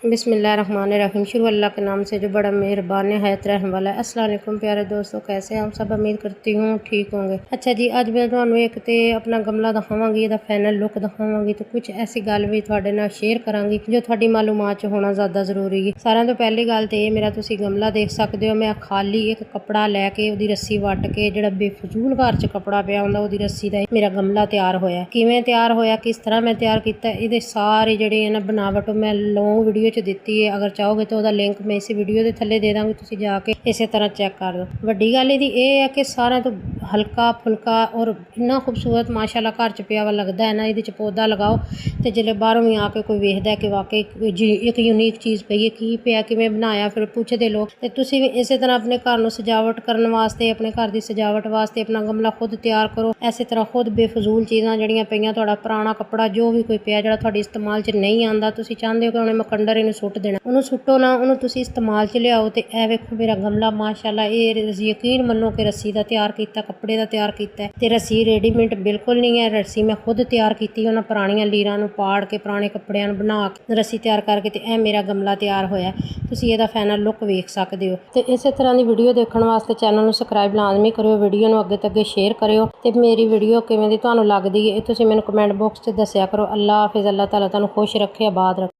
बिस्मिल्लाहिर्रहमानिर्रहीम। शुरू अल्लाह के नाम से जो बड़ा मेहरबान नहायत रहने वाला है। अस्सलाम वालेकुम प्यारे दोस्तों, कैसे हम सब? उम्मीद करती हूँ ठीक होंगे। अच्छा जी, अज मैं तुहानू एक तो अपना गमला दिखावांगी, ਇਹਦਾ फाइनल लुक दिखावांगी तो कुछ ऐसी गल भी तुहाडे नाल शेयर करांगी जो तुहाडी मालूमात च होना ज़्यादा ज़रूरी है। सारिਆਂ ਤੋਂ ਪਹਿਲੀ ਗੱਲ ਤੇ ਇਹ ਮੇਰਾ ਤੁਸੀਂ ਗਮਲਾ देख सकते हो। मैं खाली एक कपड़ा लैके ਉਹਦੀ रस्सी वट के ਜਿਹੜਾ बेफजूल घर च कपड़ा ਪਿਆ ਹੁੰਦਾ ਉਹਦੀ रस्सी ਦਾ मेरा गमला तैयार होया। किवें तैयार होया, किस तरह मैं तैयार किया, ਇਹਦੇ सारे ਜਿਹੜੇ है ना बनावट मैं लॉन्ग वीडियो च ਦਿੱਤੀ है। अगर चाहोगे तो ਉਹਦਾ लिंक मैं इस वीडियो के थले दे ਦਾਂਗੀ, ਤੁਸੀਂ ਜਾ ਕੇ ਇਸੇ ਤਰ੍ਹਾਂ चेक कर दो। ਵੱਡੀ ਗੱਲ ਇਹਦੀ ਇਹ ਹੈ ਕਿ ਸਾਰਿਆਂ ਤੋਂ हल्का फुल्का और इन्ना खूबसूरत माशाअल्लाह घर च पिया वा लगता है ना। ये पौधा लगाओ तो जिसले बाहरों भी आके कोई वेखदा कि वाकई एक यूनीक चीज़ पई है, की पिया किवें बनाया, फिर पुछदे लोग। तो तुसीं भी इस तरह अपने घर नूं सजावट करने वास्ते, अपने घर की सजावट वास्ते अपना गमला खुद तैयार करो। इस तरह खुद बेफजूल चीज़ां जिहड़ियां पईयां, तुहाडा पुराना कपड़ा जो भी कोई पिया जिहड़ा तुहाडे इस्तेमाल च नहीं आंदा, तुसीं चाहुंदे हो कि हुण मैं कंडर इहनूं सुੱਟ देना, उहनूं सुੱਟो ना, उहनूं तुसीं इस्तेमाल च लियाओ। तो ਇਹ ਵੇਖੋ मेरा गमला माशाअल्लाह, ये यकीन मनो कि रस्सी का तैयार किया, कपड़े का तैयार किया। तो रस्सी रेडीमेड बिल्कुल नहीं है, रस्सी मैं खुद तैयार की। उन्होंने पुरानियां लीरां नूं पाड़ के पुराने कपड़ियां नूं बना के रस्सी तैयार करके तो यह मेरा गमला तैयार होया। तुसीं इहदा फाइनल लुक वेख सकते हो। तो इस तरह की वीडियो देखने वास्ते चैनल नूं सबसक्राइब लाजमी करियो, वीडियो नूं अगे तक शेयर करियो। तो मेरी वीडियो किवें दी तुहानूं लगदी है तुसीं मैनूं कमेंट बॉक्स च दस्सिया करो। अल्लाह हाफिज़। अल्लाह ताला तुहानूं खुश रखे, आबाद रखे।